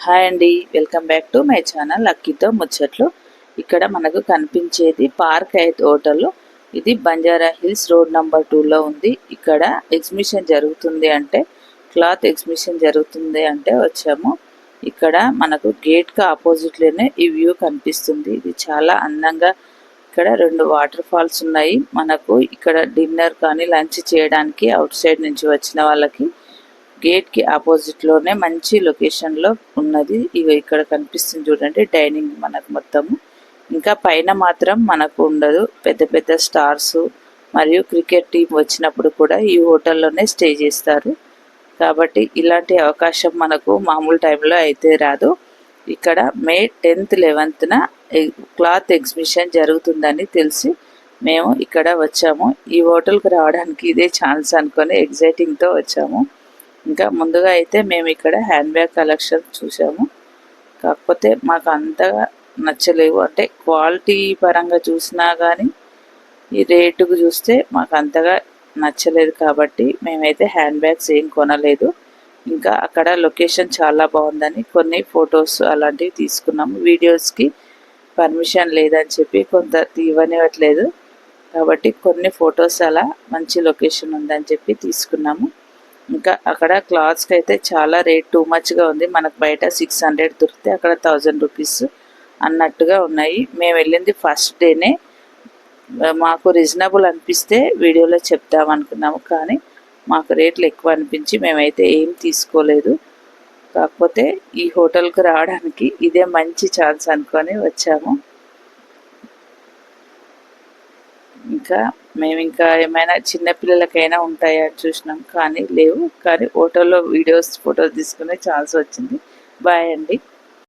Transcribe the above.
Hi అండి, welcome back to my channel లక్కీతో ముచ్చట్లు. ఇక్కడ మనకు కనిపించేది పార్క్ హైత్ హోటల్. ఇది బంజారా హిల్స్ రోడ్ నెంబర్ 2లో ఉంది. ఇక్కడ ఎగ్జిబిషన్ జరుగుతుంది అంటే, క్లాత్ ఎగ్జిబిషన్ జరుగుతుంది అంటే వచ్చాము. ఇక్కడ మనకు గేట్కి ఆపోజిట్లోనే ఈ వ్యూ కనిపిస్తుంది. ఇది చాలా అందంగా, ఇక్కడ 2 వాటర్ ఫాల్స్ ఉన్నాయి. మనకు ఇక్కడ డిన్నర్ కానీ లంచ్ చేయడానికి అవుట్ సైడ్ నుంచి వచ్చిన వాళ్ళకి గేట్ కి ఆపోజిట్ లోనే మంచి లొకేషన్ లో ఉన్నది. ఇవి ఇక్కడ కనిపిస్తుంది చూడండి, డైనింగ్ మనకు మొత్తము. ఇంకా పైన మాత్రం మనకు ఉండదు. పెద్ద పెద్ద స్టార్స్ మరియు క్రికెట్ టీం వచ్చినప్పుడు కూడా ఈ హోటల్లోనే స్టే చేస్తారు. కాబట్టి ఇలాంటి అవకాశం మనకు మామూలు టైంలో అయితే రాదు. ఇక్కడ మే 10th 11th క్లాత్ ఎగ్జిబిషన్ జరుగుతుందని తెలిసి మేము ఇక్కడ వచ్చాము. ఈ హోటల్కి రావడానికి ఇదే ఛాన్స్ అనుకొని ఎగ్జైటింగ్తో వచ్చాము. ఇంకా ముందుగా అయితే మేము ఇక్కడ హ్యాండ్ బ్యాగ్ కలెక్షన్ చూసాము. కాకపోతే మాకు అంతగా నచ్చలేవు. అంటే క్వాలిటీ పరంగా చూసినా కానీ ఈ రేటుకు చూస్తే మాకు అంతగా నచ్చలేదు. కాబట్టి మేమైతే హ్యాండ్ బ్యాగ్స్ ఏం కొనలేదు. ఇంకా అక్కడ లొకేషన్ చాలా బాగుందని కొన్ని ఫొటోస్ అలాంటివి తీసుకున్నాము. వీడియోస్కి పర్మిషన్ లేదని చెప్పి కొంత తీవనివ్వట్లేదు. కాబట్టి కొన్ని ఫొటోస్ అలా మంచి లొకేషన్ ఉందని చెప్పి తీసుకున్నాము. ఇంకా అక్కడ క్లాత్స్కి అయితే చాలా రేట్ టూ మచ్గా ఉంది. మనకు బయట 600 దొరికితే అక్కడ 1000 రూపీస్ అన్నట్టుగా ఉన్నాయి. మేము వెళ్ళింది ఫస్ట్ డేనే. మాకు రీజనబుల్ అనిపిస్తే వీడియోలో చెప్దాం అనుకున్నాము, కానీ మాకు రేట్లు ఎక్కువ అనిపించి మేమైతే ఏం తీసుకోలేదు. కాకపోతే ఈ హోటల్కి రావడానికి ఇదే మంచి ఛాన్స్ అనుకొని వచ్చాము. ఇంకా మేము ఇంకా ఏమైనా చిన్నపిల్లలకైనా ఉంటాయా అని చూసినాం, కానీ లేవు. కానీ హోటల్లో వీడియోస్ ఫొటోస్ తీసుకునే ఛాన్స్ వచ్చింది. బాయ్ అండి.